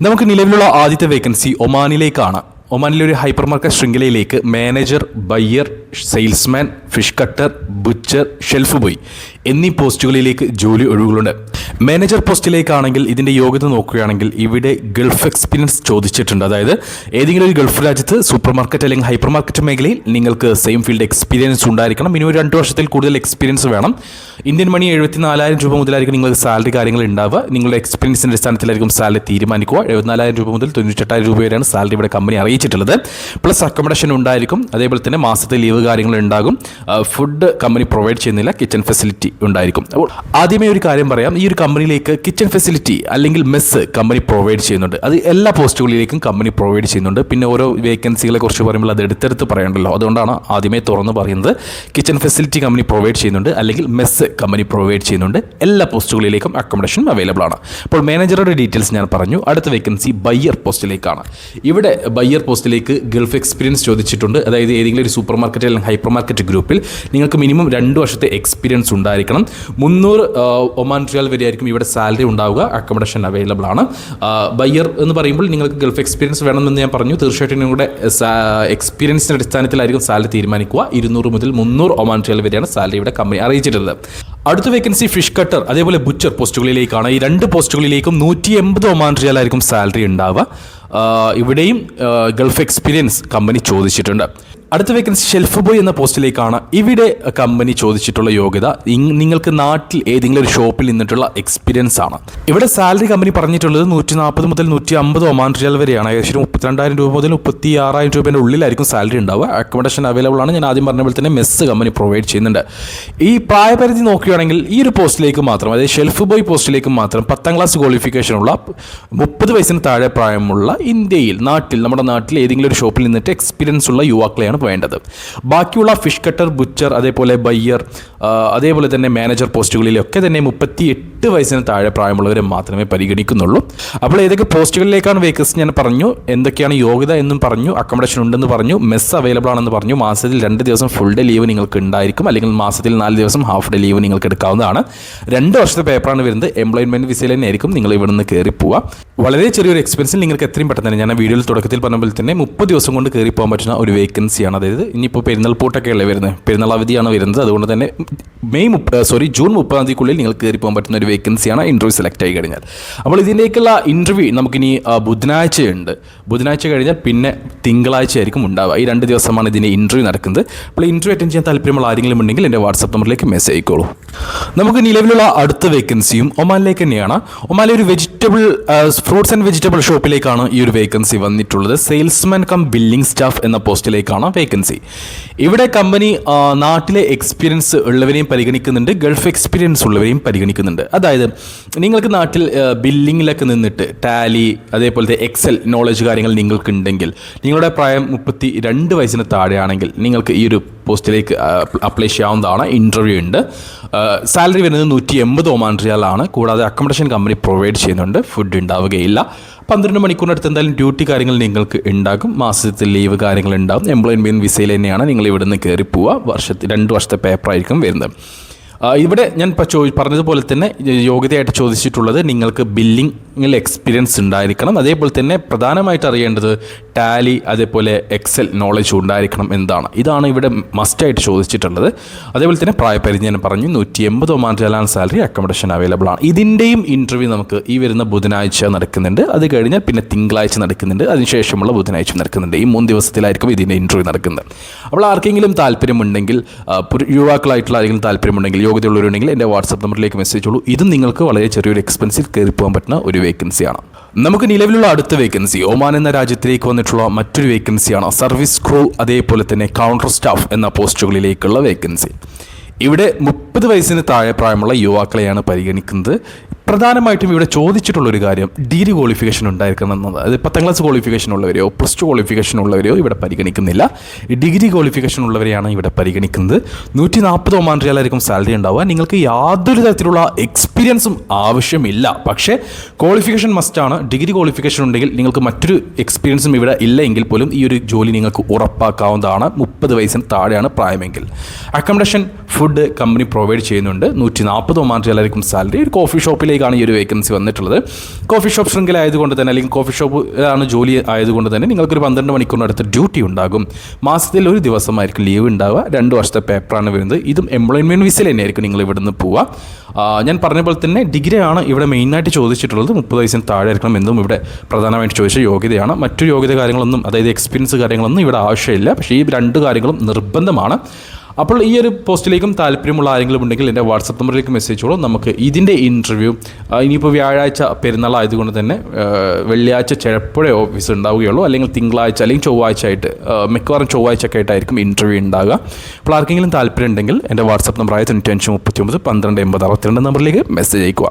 നമുക്ക് നിലവിലുള്ള ആദ്യത്തെ വേക്കൻസി ഒമാനിലേക്കാണ്. ഒമാനിലെ ഒരു ഹൈപ്പർ മാർക്കറ്റ് ശൃംഖലയിലേക്ക് manager, buyer, salesman, fish cutter, butcher, shelf boy എന്നീ പോസ്റ്റുകളിലേക്ക് ജോലി ഒഴിവുകളുണ്ട്. മാനേജർ പോസ്റ്റിലേക്കാണെങ്കിൽ ഇതിൻ്റെ യോഗ്യത നോക്കുകയാണെങ്കിൽ ഇവിടെ ഗൾഫ് എക്സ്പീരിയൻസ് ചോദിച്ചിട്ടുണ്ട്. അതായത് ഏതെങ്കിലും ഒരു ഗൾഫ് രാജ്യത്ത് സൂപ്പർ മാർക്കറ്റ് അല്ലെങ്കിൽ ഹൈപ്പർ മാർക്കറ്റ് മേഖലയിൽ നിങ്ങൾക്ക് സെയിം ഫീൽഡ് എക്സ്പീരിയൻസ് ഉണ്ടായിരിക്കണം. മിനിമം 2 വർഷത്തിൽ കൂടുതൽ എക്സ്പീരിയൻസ് വേണം. ഇന്ത്യൻ മണി 74,000 രൂപ മുതലായിരിക്കും നിങ്ങൾക്ക് സാലറി കാര്യങ്ങൾ ഉണ്ടാവുക. നിങ്ങളുടെ എക്സ്പീരിയൻസിൻ്റെ അടിസ്ഥാനത്തിലായിരിക്കും സാലറി തീരുമാനിക്കുക. 74,000 രൂപ മുതൽ 98,000 രൂപ വരെയാണ് സാലറി ഇവിടെ കമ്പനി അറിയിച്ചിട്ടുള്ളത്. പ്ലസ് അക്കോമഡേഷൻ ഉണ്ടായിരിക്കും. അതേപോലെ തന്നെ മാസത്തെ ലീവ് കാര്യങ്ങൾ ഉണ്ടാകും. ഫുഡ് കമ്പനി പ്രൊവൈഡ് ചെയ്യുന്നില്ല, കിച്ചൺ ഫെസിലിറ്റി ഉണ്ടായിരിക്കും. അപ്പോൾ ആദ്യമേ ഒരു കാര്യം പറയാം, ഈ ഒരു കമ്പനിയിലേക്ക് കിച്ചൺ ഫെസിലിറ്റി അല്ലെങ്കിൽ മെസ്സ് കമ്പനി പ്രൊവൈഡ് ചെയ്യുന്നുണ്ട്. അത് എല്ലാ പോസ്റ്റുകളിലേക്കും കമ്പനി പ്രൊവൈഡ് ചെയ്യുന്നുണ്ട്. പിന്നെ ഓരോ വേക്കൻസികളെ കുറിച്ച് പറയുമ്പോൾ അത് എടുത്തെടുത്ത് പറയണ്ടല്ലോ, അതുകൊണ്ടാണ് ആദ്യമേ തുറന്ന് പറയുന്നത്. കിച്ചൺ ഫെസിലിറ്റി കമ്പനി പ്രൊവൈഡ് ചെയ്യുന്നുണ്ട്, അല്ലെങ്കിൽ മെസ്സ് കമ്പനി പ്രൊവൈഡ് ചെയ്യുന്നുണ്ട്. എല്ലാ പോസ്റ്റുകളിലേക്കും അക്കോമഡേഷൻ അവൈലബിൾ ആണ്. അപ്പോൾ മാനേജറുടെ ഡീറ്റെയിൽസ് ഞാൻ പറഞ്ഞു. അടുത്ത വേക്കൻസി ബയ്യർ പോസ്റ്റിലേക്കാണ്. ഇവിടെ ബയ്യർ പോസ്റ്റിലേക്ക് ഗൾഫ് എക്സ്പീരിയൻസ് ചോദിച്ചിട്ടുണ്ട്. അതായത് ഏതെങ്കിലും ഒരു സൂപ്പർ മാർക്കറ്റ് അല്ലെങ്കിൽ ഹൈപ്പർ മാർക്കറ്റ് ഗ്രൂപ്പിൽ നിങ്ങൾക്ക് മിനിമം 2 വർഷത്തെ എക്സ്പീരിയൻസ് ഉണ്ടായിരിക്കണം. 300 ഒമാൻ റിയാൽ വരെയായിരിക്കും ഇവിടെ സാലറി ഉണ്ടാവുക. അക്കോമഡേഷൻ അവൈലബിൾ ആണ്. ബയ്യർ എന്ന് പറയുമ്പോൾ നിങ്ങൾക്ക് ഗൾഫ് എക്സ്പീരിയൻസ് വേണമെന്ന് ഞാൻ പറഞ്ഞു. തീർച്ചയായിട്ടും നിങ്ങളുടെ എക്സ്പീരിയൻസിൻ്റെ അടിസ്ഥാനത്തിലായിരിക്കും സാലറി തീരുമാനിക്കുക. 200 മുതൽ 300 ഒമാൻ റിയാൽ വരെയാണ് സാലറി ഇവിടെ കമ്പനി അറിയിച്ചിട്ടുള്ളത്. അടുത്ത വേക്കൻസി ഫിഷ് കട്ടർ അതേപോലെ ബുച്ചർ പോസ്റ്റുകളിലേക്കാണ്. ഈ 2 പോസ്റ്റുകളിലേക്കും 180 ഒമാൻ റിയാൽ ആയിരിക്കും സാലറി ഉണ്ടാവുക. ഇവിടെയും ഗൾഫ് എക്സ്പീരിയൻസ് കമ്പനി ചോദിച്ചിട്ടുണ്ട്. അടുത്ത വേക്കൻസി ഷെൽഫ് ബോയ് എന്ന പോസ്റ്റിലേക്കാണ്. ഇവിടെ കമ്പനി ചോദിച്ചിട്ടുള്ള യോഗ്യത നിങ്ങൾക്ക് നാട്ടിൽ ഏതെങ്കിലും ഒരു ഷോപ്പിൽ നിന്നിട്ടുള്ള എക്സ്പീരിയൻസ് ആണ്. ഇവിടെ സാലറി കമ്പനി പറഞ്ഞിട്ടുള്ളത് 140 മുതൽ 150 ഒമാൻ റിയാൽ വരെയാണ്. ഏകദേശം 32,000 രൂപ മുതൽ 36,000 രൂപേൻ്റെ ഉള്ളിലായിരിക്കും സാലറി ഉണ്ടാവുക. അക്കോമഡേഷൻ അവൈലബിൾ ആണ്. ഞാൻ ആദ്യം പറഞ്ഞ പോലെ തന്നെ മെസ്സ് കമ്പനി പ്രൊവൈഡ് ചെയ്യുന്നുണ്ട്. ഈ പ്രായപരിധി നോക്കുകയാണെങ്കിൽ ഈ ഒരു പോസ്റ്റിലേക്ക് മാത്രം, അതായത് ഷെൽഫ് ബോയ് പോസ്റ്റിലേക്ക് മാത്രം 10ാം ക്ലാസ് ക്വാളിഫിക്കേഷനുള്ള 30 വയസ്സിന് താഴെ പ്രായമുള്ള നമ്മുടെ നാട്ടിൽ ഏതെങ്കിലും ഒരു ഷോപ്പിൽ നിന്നിട്ട് എക്സ്പീരിയൻസ് ഉള്ള യുവാക്കളെയാണ് വേണ്ടത്. ബാക്കിയുള്ള ഫിഷ് കട്ടർ, ബുച്ചർ, അതേപോലെ ബയ്യർ, അതേപോലെ തന്നെ മാനേജർ പോസ്റ്റുകളിലൊക്കെ തന്നെ 38 വയസ്സിന് താഴെ പ്രായമുള്ളവരെ മാത്രമേ പരിഗണിക്കുന്നുള്ളൂ. അപ്പോൾ ഏതൊക്കെ പോസ്റ്റുകളിലേക്കാണ് വേക്കൻസി ഞാൻ പറഞ്ഞു, എന്തൊക്കെയാണ് യോഗ്യത എന്നും പറഞ്ഞു, അക്കോമഡേഷൻ ഉണ്ടെന്ന് പറഞ്ഞു, മെസ്സ് അവൈലബിൾ ആണെന്ന് പറഞ്ഞു. മാസത്തിൽ 2 ദിവസം ഫുൾ ഡേ ലീവ് നിങ്ങൾക്ക് ഉണ്ടായിരിക്കും, അല്ലെങ്കിൽ മാസത്തിൽ 4 ദിവസം ഹാഫ് ഡേ ലീവ് നിങ്ങൾക്ക് എടുക്കാവുന്നതാണ്. 2 വർഷത്തെ പേപ്പറാണ് വരുന്നത്. എംപ്ലോയ്മെൻറ്റ് വിസയിൽ തന്നെ ആയിരിക്കും നിങ്ങൾ ഇവിടെ നിന്ന് കയറി പോവുക. വളരെ ചെറിയൊരു എക്സ്പെൻസിൽ നിങ്ങൾക്ക് എത്രയും പെട്ടെന്ന് തന്നെ, ഞാൻ വീഡിയോയിൽ തുടക്കത്തിൽ പറഞ്ഞ പോലെ തന്നെ 30 ദിവസം കൊണ്ട് കയറി പോകാൻ പറ്റുന്ന ഒരു വേക്കൻസിയാണ്. അതായത് ഇനിയിപ്പോൾ പെരുന്നാൾ പൂട്ടൊക്കെയല്ലേ വരുന്നത്, പെരുന്നാൾ അവധിയാണ് വരുന്നത്. അതുകൊണ്ട് തന്നെ ജൂൺ 30-ാം തീയതിക്കുള്ളിൽ നിങ്ങൾക്ക് കയറി പോകാൻ പറ്റുന്ന ഒരു വേക്കൻസിയാണ് ഇൻ്റർവ്യൂ സെലക്ട് ആയി കഴിഞ്ഞാൽ. അപ്പോൾ ഇതിൻ്റെയൊക്കെയുള്ള ഇൻ്റർവ്യൂ നമുക്കിനി ബുധനാഴ്ചയുണ്ട്. ബുധനാഴ്ച കഴിഞ്ഞാൽ പിന്നെ തിങ്കളാഴ്ച ആയിരിക്കും ഉണ്ടാവുക. ഈ 2 ദിവസമാണ് ഇതിൻ്റെ ഇൻ്റർവ്യൂ നടക്കുന്നത്. അപ്പോൾ ഇൻ്റർവ്യൂ അറ്റൻഡ് ചെയ്യാൻ താല്പര്യമുള്ള ആരെങ്കിലും ഉണ്ടെങ്കിൽ എൻ്റെ വാട്സാപ്പ് നമ്പറിലേക്ക് മെസ്സേജ് അയക്കോളൂ. നമുക്ക് നിലവിലുള്ള അടുത്ത വേക്കൻസിയും ഒമാനിലേക്ക് തന്നെയാണ്. ഒമാനിലെ ഒരു ഫ്രൂട്ട്സ് ആൻഡ് വെജിറ്റബിൾ ഷോപ്പിലേക്കാണ് ഈ ഒരു വേക്കൻസി വന്നിട്ടുള്ളത്. സെയിൽസ്മാൻ കം ബില്ലിംഗ് സ്റ്റാഫ് എന്ന പോസ്റ്റിലേക്കാണ് വേക്കൻസി. ഇവിടെ കമ്പനി നാട്ടിലെ എക്സ്പീരിയൻസ് ഉള്ളവരെയും പരിഗണിക്കുന്നുണ്ട്, ഗൾഫ് എക്സ്പീരിയൻസ് ഉള്ളവരെയും പരിഗണിക്കുന്നുണ്ട്. അതായത് നിങ്ങൾക്ക് നാട്ടിൽ ബില്ലിങ്ങിലൊക്കെ നിന്നിട്ട് ടാലി, അതേപോലത്തെ എക്സൽ നോളജ് കാര്യങ്ങൾ നിങ്ങൾക്കുണ്ടെങ്കിൽ, നിങ്ങളുടെ പ്രായം 32 വയസ്സിന് താഴെയാണെങ്കിൽ നിങ്ങൾക്ക് ഈ ഒരു പോസ്റ്റിലേക്ക് അപ്ലൈ ചെയ്യാവുന്നതാണ്. ഇൻ്റർവ്യൂ ഉണ്ട്. സാലറി വരുന്നത് 180 ഒമാൻ റിയാലാണ്. കൂടാതെ അക്കോമഡേഷൻ കമ്പനി പ്രൊവൈഡ് ചെയ്യുന്നുണ്ട്. ഫുഡ് ഉണ്ടാവുകയില്ല. 12 മണിക്കൂറിനടുത്ത് എന്തായാലും ഡ്യൂട്ടി കാര്യങ്ങൾ നിങ്ങൾക്ക് ഉണ്ടാകും. മാസത്തിൽ ലീവ് കാര്യങ്ങൾ ഉണ്ടാകും. എംപ്ലോയ്മെൻറ്റ് വിസയിൽ തന്നെയാണ് നിങ്ങൾ ഇവിടെ നിന്ന് കയറി പോവുക. 2 വർഷത്തെ പേപ്പറായിരിക്കും വരുന്നത്. ഇവിടെ ഞാൻ പറഞ്ഞതുപോലെ തന്നെ യോഗ്യതയായിട്ട് ചോദിച്ചിട്ടുള്ളത് നിങ്ങൾക്ക് ബില്ലിങ്ങിൽ എക്സ്പീരിയൻസ് ഉണ്ടായിരിക്കണം. അതേപോലെ തന്നെ പ്രധാനമായിട്ട് അറിയേണ്ടത് ടാലി, അതേപോലെ എക്സൽ നോളജ് ഉണ്ടായിരിക്കണം എന്നതാണ്. ഇതാണ് ഇവിടെ മസ്റ്റായിട്ട് ചോദിച്ചിട്ടുള്ളത്. അതേപോലെ തന്നെ പ്രായപരിധി ഞാൻ പറഞ്ഞു 180 ഒമാൻ റിയാലാണ് സാലറി. അക്കോമഡേഷൻ അവൈലബിൾ ആണ്. ഇതിൻ്റെയും ഇൻ്റർവ്യൂ നമുക്ക് ഈ വരുന്ന ബുധനാഴ്ച നടക്കുന്നുണ്ട്. അത് കഴിഞ്ഞാൽ പിന്നെ തിങ്കളാഴ്ച നടക്കുന്നുണ്ട്. അതിനുശേഷമുള്ള ബുധനാഴ്ച നടക്കുന്നുണ്ട്. ഈ 3 ദിവസത്തിലായിരിക്കും ഇതിൻ്റെ ഇൻ്റർവ്യൂ നടക്കുന്നത്. അപ്പോൾ ആർക്കെങ്കിലും താല്പര്യമുണ്ടെങ്കിൽ, യുവാക്കളായിട്ടുള്ള ആരെങ്കിലും താല്പര്യമുണ്ടെങ്കിൽ, യോഗ്യതയുള്ളവരുണ്ടെങ്കിൽ എൻ്റെ വാട്സാപ്പ് നമ്പറിലേക്ക് മെസ്സേജ് ഉള്ളൂ. ഇതും നിങ്ങൾക്ക് വളരെ ചെറിയൊരു എക്സ്പെൻസിൽ കയറി പോകാൻ പറ്റുന്ന ഒരു വേക്കൻസിയാണ്. നമുക്ക് നിലവിലുള്ള അടുത്ത വേക്കൻസി ഒമാൻ എന്ന രാജ്യത്തിലേക്ക് വന്നിട്ടുള്ള മറ്റൊരു വേക്കൻസിയാണ്. സർവീസ് ക്രൂ അതേപോലെ തന്നെ കൗണ്ടർ സ്റ്റാഫ് എന്ന പോസ്റ്റുകളിലേക്കുള്ള വേക്കൻസി. ഇവിടെ 30 വയസ്സിന് താഴെ പ്രായമുള്ള യുവാക്കളെയാണ് പരിഗണിക്കുന്നത്. പ്രധാനമായിട്ടും ഇവിടെ ചോദിച്ചിട്ടുള്ളൊരു കാര്യം ഡിഗ്രി ക്വാളിഫിക്കേഷൻ ഉണ്ടായിരിക്കണം എന്നത്. അതായത് 10ാം ക്ലാസ് ക്വാളിഫിക്കേഷൻ ഉള്ളവരെയോ +2 ക്വാളിഫിക്കേഷൻ ഉള്ളവരെയോ ഇവിടെ പരിഗണിക്കുന്നില്ല. ഡിഗ്രി ക്വാളിഫിക്കേഷൻ ഉള്ളവരെയാണ് ഇവിടെ പരിഗണിക്കുന്നത്. 140 ഒമാൻ റിയാലായിരിക്കും സാലറി ഉണ്ടാവുക. നിങ്ങൾക്ക് യാതൊരു തരത്തിലുള്ള എക്സ്പീരിയൻസും ആവശ്യമില്ല. പക്ഷേ ക്വാളിഫിക്കേഷൻ മസ്റ്റാണ്. ഡിഗ്രി ക്വാളിഫിക്കേഷൻ ഉണ്ടെങ്കിൽ നിങ്ങൾക്ക് മറ്റൊരു എക്സ്പീരിയൻസും ഇവിടെ ഇല്ല എങ്കിൽ പോലും ഈ ഒരു ജോലി നിങ്ങൾക്ക് ഉറപ്പാക്കാവുന്നതാണ്. 30 വയസ്സിന് താഴെയാണ് പ്രായമെങ്കിൽ. അക്കോമഡേഷൻ ഫുഡ് കമ്പനി പ്രൊവൈഡ് ചെയ്യുന്നുണ്ട്. 140 ഒമാൻ റിയാലായിരിക്കും സാലറി. ഒരു കോഫി ഷോപ്പിലേക്കാണ് ഈ ഒരു വേക്കൻസി വന്നിട്ടുള്ളത്. കോഫി ഷോപ്പ് ശൃംഖല ആയതുകൊണ്ട് തന്നെ, അല്ലെങ്കിൽ കോഫി ഷോപ്പിലാണ് ജോലി ആയതുകൊണ്ട് തന്നെ നിങ്ങൾക്കൊരു 12 മണിക്കൂറിനടുത്ത് ഡ്യൂട്ടി ഉണ്ടാകും. മാസത്തിൽ ഒരു ദിവസമായിരിക്കും ലീവ് ഉണ്ടാവുക. 2 വർഷത്തെ പേപ്പറാണ് വരുന്നത്. ഇതും എംപ്ലോയ്മെൻറ്റ് വിസയിൽ തന്നെയായിരിക്കും നിങ്ങൾ ഇവിടുന്ന് പോവുക. ഞാൻ പറഞ്ഞ പോലെ തന്നെ ഡിഗ്രിയാണ് ഇവിടെ മെയിനായിട്ട് ചോദിച്ചിട്ടുള്ളത്. 30 വയസ്സിന് താഴെ ആയിരിക്കണം എന്നും ഇവിടെ പ്രധാനമായിട്ട് ചോദിച്ച യോഗ്യതയാണ്. മറ്റു യോഗ്യത കാര്യങ്ങളൊന്നും, അതായത് എക്സ്പീരിയൻസ് കാര്യങ്ങളൊന്നും ഇവിടെ ആവശ്യമില്ല. പക്ഷേ ഈ 2 കാര്യങ്ങളും നിർബന്ധമാണ്. അപ്പോൾ ഈ ഒരു പോസ്റ്റിലേക്കും താല്പര്യമുള്ള ആരെങ്കിലും ഉണ്ടെങ്കിൽ എൻ്റെ വാട്സപ്പ് നമ്പറിലേക്ക് മെസ്സേജ് ചെയ്തോളൂ. നമുക്ക് ഇതിൻ്റെ ഇൻ്റർവ്യൂ ഇനിയിപ്പോൾ വ്യാഴാഴ്ച പെരുന്നാൾ ആയതുകൊണ്ട് തന്നെ വെള്ളിയാഴ്ച ചിലപ്പോഴേ ഓഫീസ് ഉണ്ടാവുകയുള്ളൂ, അല്ലെങ്കിൽ തിങ്കളാഴ്ച അല്ലെങ്കിൽ ചൊവ്വാഴ്ച ആയിട്ട്, മിക്കവാറും ചൊവ്വാഴ്ച ഒക്കെ ആയിട്ടായിരിക്കും ഇൻ്റർവ്യൂ ഉണ്ടാകുക. അപ്പോൾ ആർക്കെങ്കിലും താല്പര്യം ഉണ്ടെങ്കിൽ എൻ്റെ വാട്സപ്പ് നമ്പറായ 9539 12 80 62 നമ്പറിലേക്ക് മെസ്സേജ് അയക്കുക.